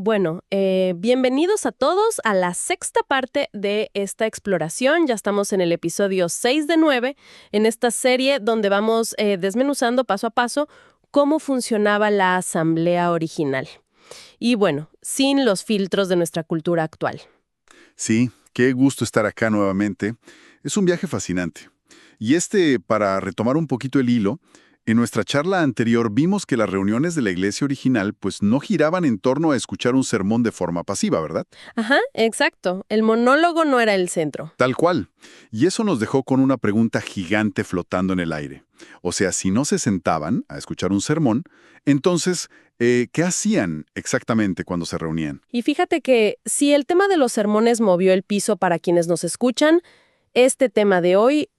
Bueno, bienvenidos a todos a la sexta parte de esta exploración. Ya estamos en el episodio 6 de 9, en esta serie donde vamos desmenuzando paso a paso cómo funcionaba la asamblea original. Y bueno, sin los filtros de nuestra cultura actual. Sí, qué gusto estar acá nuevamente. Es un viaje fascinante. Y para retomar un poquito el hilo, en nuestra charla anterior vimos que las reuniones de la iglesia original pues no giraban en torno a escuchar un sermón de forma pasiva, ¿verdad? Ajá, exacto. El monólogo no era el centro. Tal cual. Y eso nos dejó con una pregunta gigante flotando en el aire. O sea, si no se sentaban a escuchar un sermón, entonces, ¿qué hacían exactamente cuando se reunían? Y fíjate que si el tema de los sermones movió el piso para quienes nos escuchan, este tema de hoy,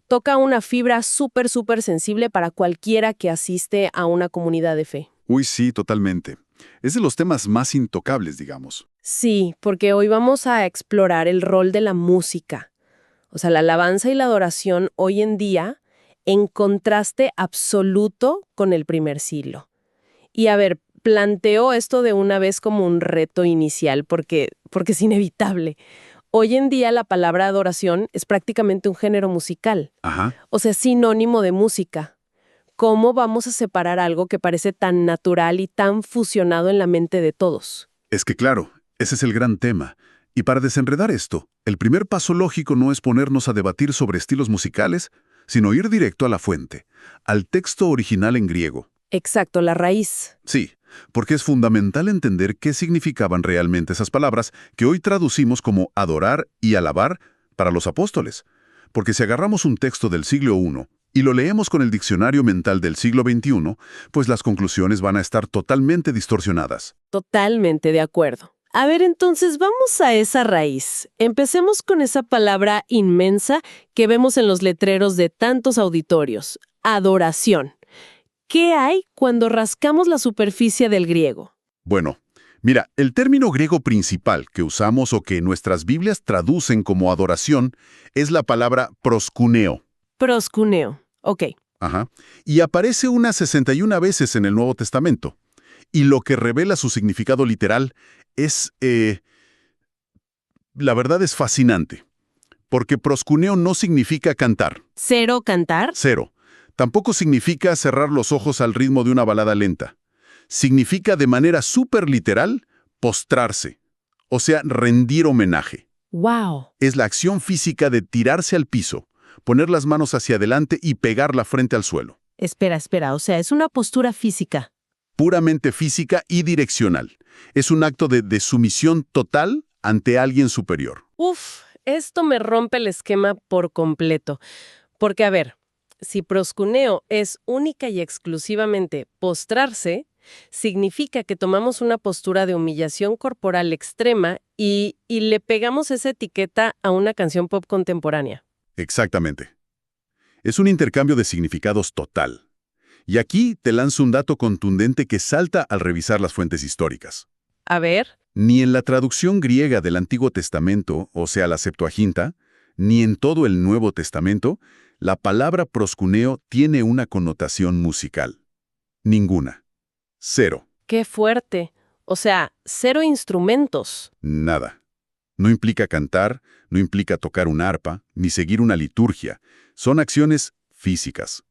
toca una fibra súper sensible para cualquiera que asiste a una comunidad de fe. Uy, sí, totalmente. Es de los temas más intocables, digamos. Sí, porque hoy vamos a explorar el rol de la música. O sea, la alabanza y la adoración hoy en día en contraste absoluto con el primer siglo. Y a ver, planteo esto de una vez como un reto inicial porque es inevitable. Hoy en día la palabra adoración es prácticamente un género musical, Ajá. o sea, sinónimo de música. ¿Cómo vamos a separar algo que parece tan natural y tan fusionado en la mente de todos? Es que claro, ese es el gran tema. Y para desenredar esto, el primer paso lógico no es ponernos a debatir sobre estilos musicales, sino ir directo a la fuente, al texto original en griego. Exacto, la raíz. Sí, porque es fundamental entender qué significaban realmente esas palabras que hoy traducimos como adorar y alabar para los apóstoles. Porque si agarramos un texto del siglo I y lo leemos con el diccionario mental del siglo XXI, pues las conclusiones van a estar totalmente distorsionadas. Totalmente de acuerdo. A ver, entonces vamos a esa raíz. Empecemos con esa palabra inmensa que vemos en los letreros de tantos auditorios. Adoración. ¿Qué hay cuando rascamos la superficie del griego? Bueno, mira, el término griego principal que usamos o que nuestras Biblias traducen como adoración es la palabra proskuneo. Proskuneo. Ok. Ajá. Y aparece unas 61 veces en el Nuevo Testamento. Y lo que revela su significado literal es, la verdad es fascinante. Porque proskuneo no significa cantar. ¿Cero cantar? Cero. Tampoco significa cerrar los ojos al ritmo de una balada lenta. Significa de manera súper literal postrarse, o sea, rendir homenaje. ¡Wow! Es la acción física de tirarse al piso, poner las manos hacia adelante y pegar la frente al suelo. Espera, o sea, es una postura física. Puramente física y direccional. Es un acto de sumisión total ante alguien superior. Esto me rompe el esquema por completo. Porque, a ver, si proskuneo es única y exclusivamente postrarse, significa que tomamos una postura de humillación corporal extrema y le pegamos esa etiqueta a una canción pop contemporánea. Exactamente. Es un intercambio de significados total. Y aquí te lanzo un dato contundente que salta al revisar las fuentes históricas. A ver. Ni en la traducción griega del Antiguo Testamento, o sea, la Septuaginta, ni en todo el Nuevo Testamento, la palabra proskuneo tiene una connotación musical. Ninguna. Cero. ¡Qué fuerte! O sea, cero instrumentos. Nada. No implica cantar, no implica tocar un arpa, ni seguir una liturgia. Son acciones físicas.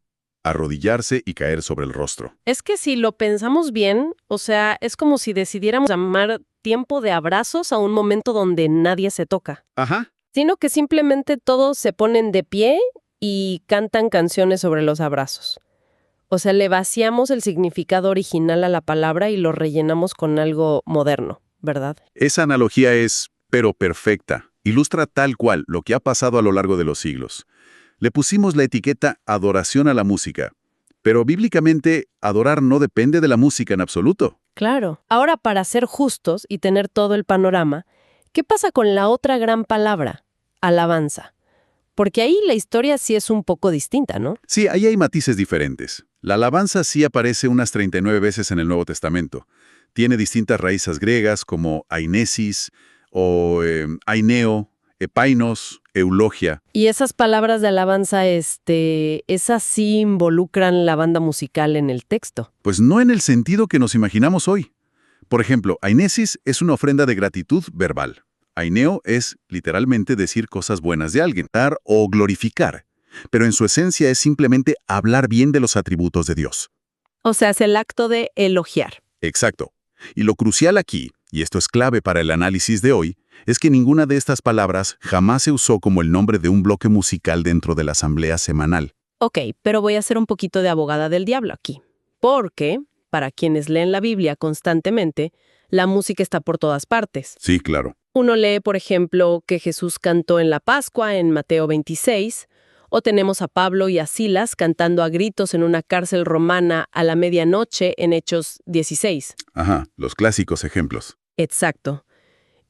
Arrodillarse y caer sobre el rostro. Es que si lo pensamos bien, o sea, es como si decidiéramos llamar tiempo de abrazos a un momento donde nadie se toca. Ajá. Sino que simplemente todos se ponen de pie y cantan canciones sobre los abrazos. O sea, le vaciamos el significado original a la palabra y lo rellenamos con algo moderno, ¿verdad? Esa analogía es, pero perfecta. Ilustra tal cual lo que ha pasado a lo largo de los siglos. Le pusimos la etiqueta adoración a la música. Pero bíblicamente, adorar no depende de la música en absoluto. Claro. Ahora, para ser justos y tener todo el panorama, ¿qué pasa con la otra gran palabra? Alabanza. Porque ahí la historia sí es un poco distinta, ¿no? Sí, ahí hay matices diferentes. La alabanza sí aparece unas 39 veces en el Nuevo Testamento. Tiene distintas raíces griegas como ainesis o aineo, epainos, eulogia. Y esas palabras de alabanza, esas sí involucran la banda musical en el texto. Pues no en el sentido que nos imaginamos hoy. Por ejemplo, ainesis es una ofrenda de gratitud verbal. Aineo es, literalmente, decir cosas buenas de alguien, dar o glorificar. Pero en su esencia es simplemente hablar bien de los atributos de Dios. O sea, es el acto de elogiar. Exacto. Y lo crucial aquí, y esto es clave para el análisis de hoy, es que ninguna de estas palabras jamás se usó como el nombre de un bloque musical dentro de la asamblea semanal. Ok, pero voy a hacer un poquito de abogada del diablo aquí. Porque, para quienes leen la Biblia constantemente, la música está por todas partes. Sí, claro. Uno lee, por ejemplo, que Jesús cantó en la Pascua en Mateo 26, o tenemos a Pablo y a Silas cantando a gritos en una cárcel romana a la medianoche en Hechos 16. Ajá, los clásicos ejemplos. Exacto.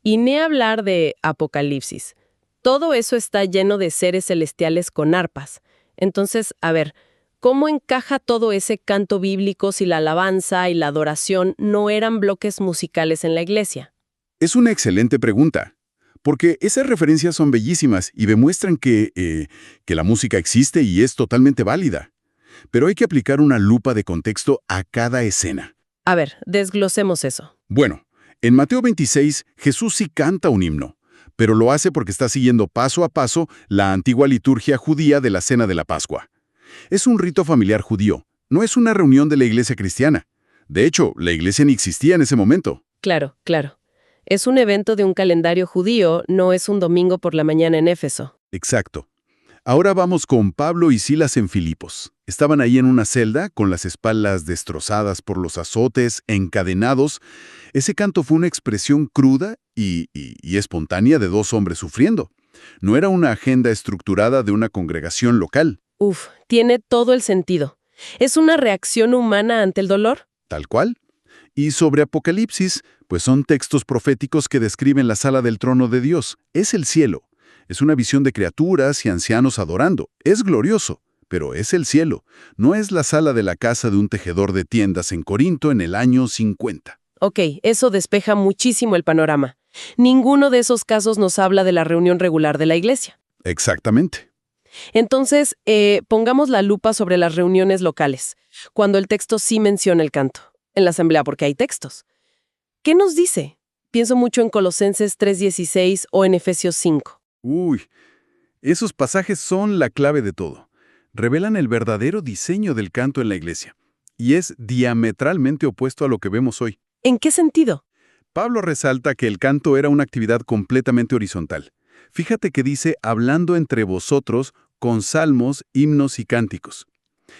Y ni hablar de Apocalipsis. Todo eso está lleno de seres celestiales con arpas. Entonces, a ver, ¿cómo encaja todo ese canto bíblico si la alabanza y la adoración no eran bloques musicales en la iglesia? Es una excelente pregunta, porque esas referencias son bellísimas y demuestran que la música existe y es totalmente válida. Pero hay que aplicar una lupa de contexto a cada escena. A ver, desglosemos eso. Bueno, en Mateo 26, Jesús sí canta un himno, pero lo hace porque está siguiendo paso a paso la antigua liturgia judía de la Cena de la Pascua. Es un rito familiar judío, no es una reunión de la iglesia cristiana. De hecho, la iglesia ni existía en ese momento. Claro, claro. Es un evento de un calendario judío, no es un domingo por la mañana en Éfeso. Exacto. Ahora vamos con Pablo y Silas en Filipos. Estaban ahí en una celda, con las espaldas destrozadas por los azotes, encadenados. Ese canto fue una expresión cruda y espontánea de dos hombres sufriendo. No era una agenda estructurada de una congregación local. Uf, tiene todo el sentido. ¿Es una reacción humana ante el dolor? Tal cual. Y sobre Apocalipsis, pues son textos proféticos que describen la sala del trono de Dios. Es el cielo. Es una visión de criaturas y ancianos adorando. Es glorioso, pero es el cielo. No es la sala de la casa de un tejedor de tiendas en Corinto en el año 50. Ok, eso despeja muchísimo el panorama. Ninguno de esos casos nos habla de la reunión regular de la iglesia. Exactamente. Entonces, pongamos la lupa sobre las reuniones locales, cuando el texto sí menciona el canto, en la asamblea porque hay textos. ¿Qué nos dice? Pienso mucho en Colosenses 3:16 o en Efesios 5. Uy, esos pasajes son la clave de todo. Revelan el verdadero diseño del canto en la iglesia. Y es diametralmente opuesto a lo que vemos hoy. ¿En qué sentido? Pablo resalta que el canto era una actividad completamente horizontal. Fíjate que dice hablando entre vosotros con salmos, himnos y cánticos.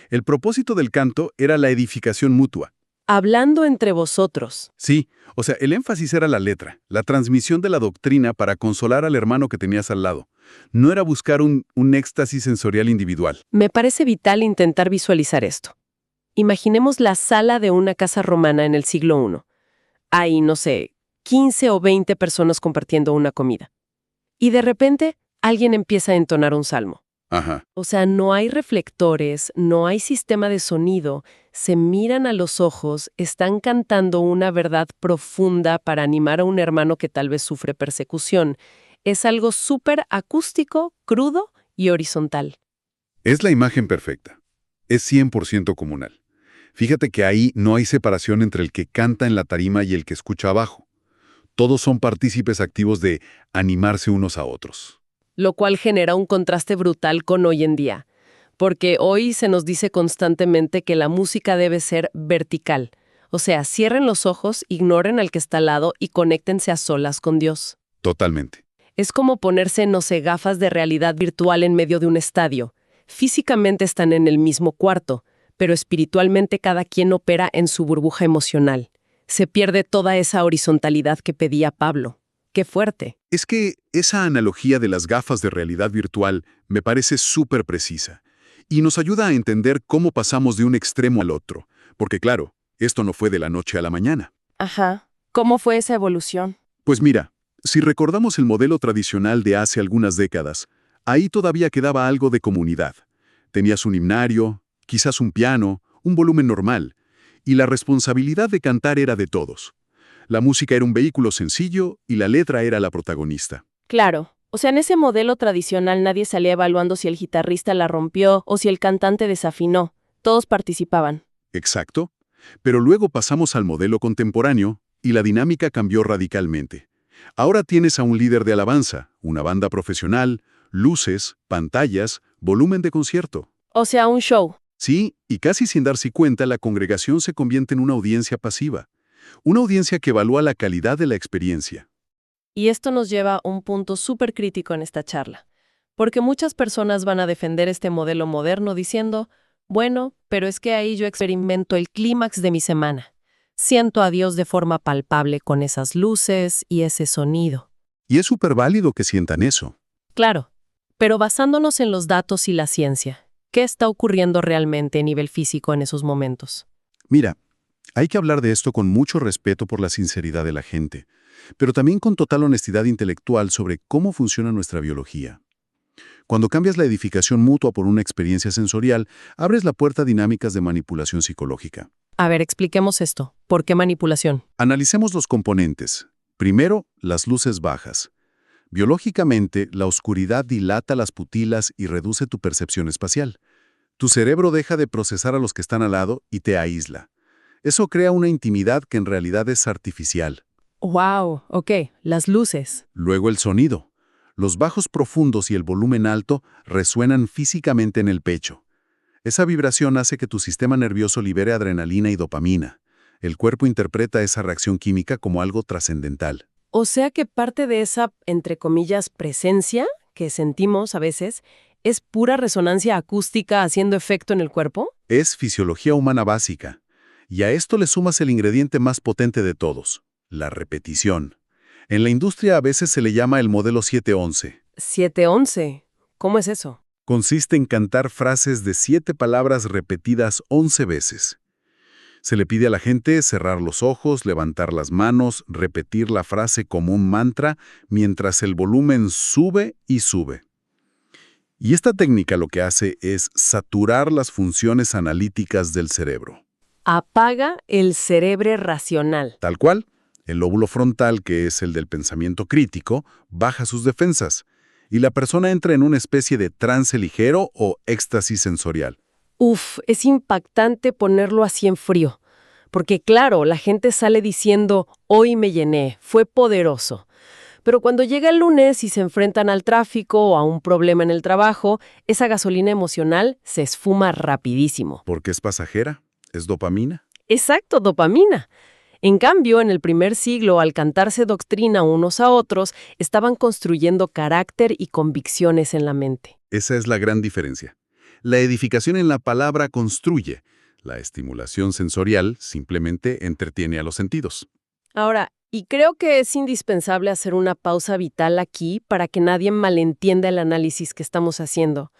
El propósito del canto era la edificación mutua. Hablando entre vosotros. Sí, o sea, el énfasis era la letra, la transmisión de la doctrina para consolar al hermano que tenías al lado. No era buscar un éxtasis sensorial individual. Me parece vital intentar visualizar esto. Imaginemos la sala de una casa romana en el siglo I. Hay, no sé, 15 o 20 personas compartiendo una comida. Y de repente, alguien empieza a entonar un salmo. Ajá. O sea, no hay reflectores, no hay sistema de sonido, se miran a los ojos, están cantando una verdad profunda para animar a un hermano que tal vez sufre persecución. Es algo súper acústico, crudo y horizontal. Es la imagen perfecta. Es 100% comunal. Fíjate que ahí no hay separación entre el que canta en la tarima y el que escucha abajo. Todos son partícipes activos de animarse unos a otros. Lo cual genera un contraste brutal con hoy en día, porque hoy se nos dice constantemente que la música debe ser vertical, o sea, cierren los ojos, ignoren al que está al lado y conéctense a solas con Dios. Totalmente. Es como ponerse, no sé, gafas de realidad virtual en medio de un estadio. Físicamente están en el mismo cuarto, pero espiritualmente cada quien opera en su burbuja emocional. Se pierde toda esa horizontalidad que pedía Pablo. ¡Qué fuerte! Es que esa analogía de las gafas de realidad virtual me parece súper precisa y nos ayuda a entender cómo pasamos de un extremo al otro, porque claro, esto no fue de la noche a la mañana. Ajá. ¿Cómo fue esa evolución? Pues mira, si recordamos el modelo tradicional de hace algunas décadas, ahí todavía quedaba algo de comunidad. Tenías un himnario, quizás un piano, un volumen normal, y la responsabilidad de cantar era de todos. La música era un vehículo sencillo y la letra era la protagonista. Claro. O sea, en ese modelo tradicional nadie salía evaluando si el guitarrista la rompió o si el cantante desafinó. Todos participaban. Exacto. Pero luego pasamos al modelo contemporáneo y la dinámica cambió radicalmente. Ahora tienes a un líder de alabanza, una banda profesional, luces, pantallas, volumen de concierto. O sea, un show. Sí, y casi sin darse cuenta, la congregación se convierte en una audiencia pasiva. Una audiencia que evalúa la calidad de la experiencia. Y esto nos lleva a un punto súper crítico en esta charla, porque muchas personas van a defender este modelo moderno diciendo, bueno, pero es que ahí yo experimento el clímax de mi semana. Siento a Dios de forma palpable con esas luces y ese sonido. Y es súper válido que sientan eso. Claro, pero basándonos en los datos y la ciencia, ¿qué está ocurriendo realmente a nivel físico en esos momentos? Mira, hay que hablar de esto con mucho respeto por la sinceridad de la gente, pero también con total honestidad intelectual sobre cómo funciona nuestra biología. Cuando cambias la edificación mutua por una experiencia sensorial, abres la puerta a dinámicas de manipulación psicológica. A ver, expliquemos esto. ¿Por qué manipulación? Analicemos los componentes. Primero, las luces bajas. Biológicamente, la oscuridad dilata las pupilas y reduce tu percepción espacial. Tu cerebro deja de procesar a los que están al lado y te aísla. Eso crea una intimidad que en realidad es artificial. Wow, ok, las luces. Luego el sonido. Los bajos profundos y el volumen alto resuenan físicamente en el pecho. Esa vibración hace que tu sistema nervioso libere adrenalina y dopamina. El cuerpo interpreta esa reacción química como algo trascendental. O sea que parte de esa, entre comillas, presencia que sentimos a veces es pura resonancia acústica haciendo efecto en el cuerpo. Es fisiología humana básica. Y a esto le sumas el ingrediente más potente de todos, la repetición. En la industria a veces se le llama el modelo 7-11. 7-11. ¿Cómo es eso? Consiste en cantar frases de 7 palabras repetidas 11 veces. Se le pide a la gente cerrar los ojos, levantar las manos, repetir la frase como un mantra mientras el volumen sube y sube. Y esta técnica lo que hace es saturar las funciones analíticas del cerebro. Apaga el cerebro racional. Tal cual, el lóbulo frontal, que es el del pensamiento crítico, baja sus defensas y la persona entra en una especie de trance ligero o éxtasis sensorial. Uf, es impactante ponerlo así en frío. Porque claro, la gente sale diciendo, hoy me llené, fue poderoso. Pero cuando llega el lunes y se enfrentan al tráfico o a un problema en el trabajo, esa gasolina emocional se esfuma rapidísimo. ¿Porque es pasajera? ¿Es dopamina? Exacto, dopamina. En cambio, en el primer siglo, al cantarse doctrina unos a otros, estaban construyendo carácter y convicciones en la mente. Esa es la gran diferencia. La edificación en la palabra construye. La estimulación sensorial simplemente entretiene a los sentidos. Ahora, y creo que es indispensable hacer una pausa vital aquí para que nadie malentienda el análisis que estamos haciendo.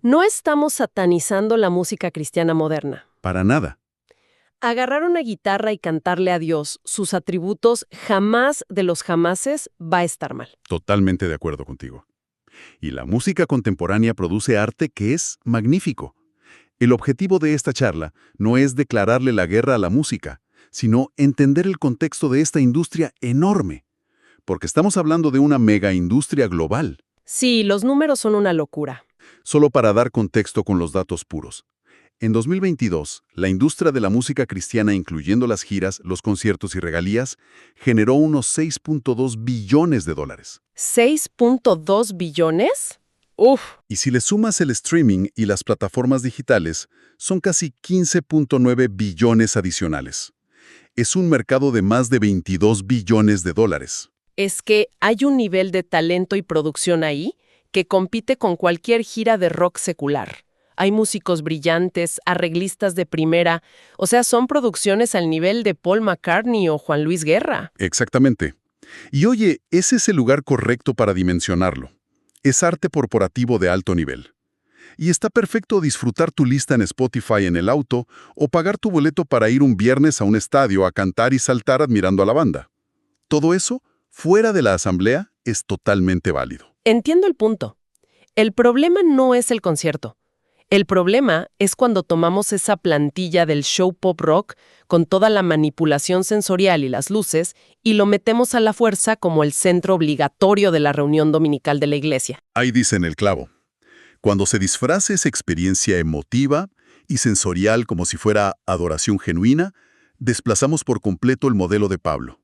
No estamos satanizando la música cristiana moderna. Para nada. Agarrar una guitarra y cantarle a Dios sus atributos jamás de los jamases va a estar mal. Totalmente de acuerdo contigo. Y la música contemporánea produce arte que es magnífico. El objetivo de esta charla no es declararle la guerra a la música, sino entender el contexto de esta industria enorme. Porque estamos hablando de una mega industria global. Sí, los números son una locura. Solo para dar contexto con los datos puros. En 2022, la industria de la música cristiana, incluyendo las giras, los conciertos y regalías, generó unos 6.2 billones de dólares. ¿6.2 billones? ¡Uf! Y si le sumas el streaming y las plataformas digitales, son casi 15.9 billones adicionales. Es un mercado de más de 22 billones de dólares. Es que hay un nivel de talento y producción ahí que compite con cualquier gira de rock secular. Hay músicos brillantes, arreglistas de primera, o sea, son producciones al nivel de Paul McCartney o Juan Luis Guerra. Exactamente. Y oye, ese es el lugar correcto para dimensionarlo. Es arte corporativo de alto nivel. Y está perfecto disfrutar tu lista en Spotify en el auto o pagar tu boleto para ir un viernes a un estadio a cantar y saltar admirando a la banda. Todo eso, fuera de la asamblea, es totalmente válido. Entiendo el punto. El problema no es el concierto. El problema es cuando tomamos esa plantilla del show pop rock con toda la manipulación sensorial y las luces y lo metemos a la fuerza como el centro obligatorio de la reunión dominical de la iglesia. Ahí dicen el clavo. Cuando se disfraza esa experiencia emotiva y sensorial como si fuera adoración genuina, desplazamos por completo el modelo de Pablo.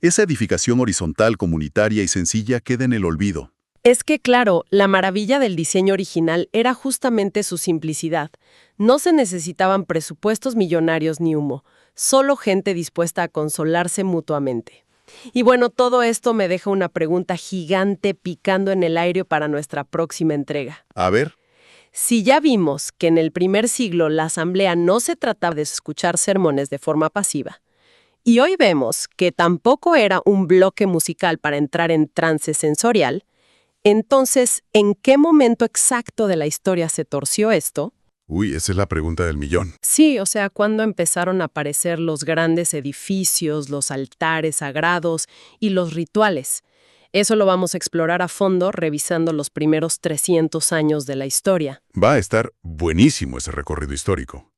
esa edificación horizontal, comunitaria y sencilla queda en el olvido. Es que, claro, la maravilla del diseño original era justamente su simplicidad. No se necesitaban presupuestos millonarios ni humo, solo gente dispuesta a consolarse mutuamente. Y bueno, todo esto me deja una pregunta gigante picando en el aire para nuestra próxima entrega. A ver, Si ya vimos que en el primer siglo la asamblea no se trataba de escuchar sermones de forma pasiva, y hoy vemos que tampoco era un bloque musical para entrar en trance sensorial, entonces, ¿en qué momento exacto de la historia se torció esto? esa es la pregunta del millón. Sí, o sea, ¿cuándo empezaron a aparecer los grandes edificios, los altares sagrados y los rituales? Eso lo vamos a explorar a fondo revisando los primeros 300 años de la historia. Va a estar buenísimo ese recorrido histórico.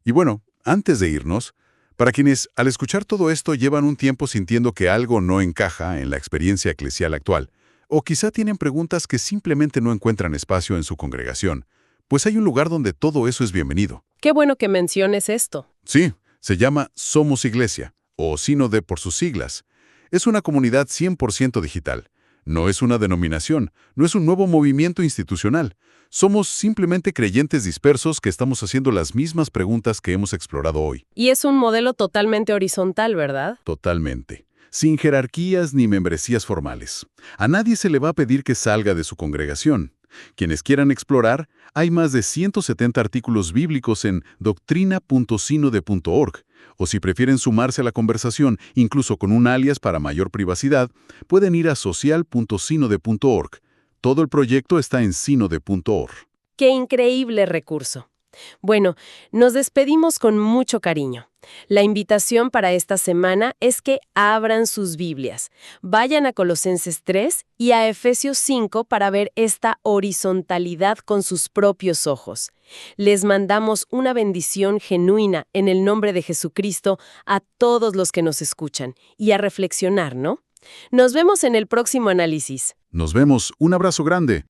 Y bueno, antes de irnos, para quienes al escuchar todo esto llevan un tiempo sintiendo que algo no encaja en la experiencia eclesial actual, o quizá tienen preguntas que simplemente no encuentran espacio en su congregación, pues hay un lugar donde todo eso es bienvenido. Qué bueno que menciones esto. Sí, se llama Somos Iglesia, o Sínode por sus siglas. Es una comunidad 100% digital. No es una denominación, no es un nuevo movimiento institucional. Somos simplemente creyentes dispersos que estamos haciendo las mismas preguntas que hemos explorado hoy. Y es un modelo totalmente horizontal, ¿verdad? Totalmente. Sin jerarquías ni membresías formales. A nadie se le va a pedir que salga de su congregación. Quienes quieran explorar, hay más de 170 artículos bíblicos en doctrina.sinode.org, o si prefieren sumarse a la conversación, incluso con un alias para mayor privacidad, pueden ir a social.sinode.org. Todo el proyecto está en sinode.org. ¡Qué increíble recurso! Bueno, nos despedimos con mucho cariño. La invitación para esta semana es que abran sus Biblias, vayan a Colosenses 3 y a Efesios 5 para ver esta horizontalidad con sus propios ojos. Les mandamos una bendición genuina en el nombre de Jesucristo a todos los que nos escuchan y a reflexionar, ¿no? Nos vemos en el próximo análisis. Nos vemos. Un abrazo grande.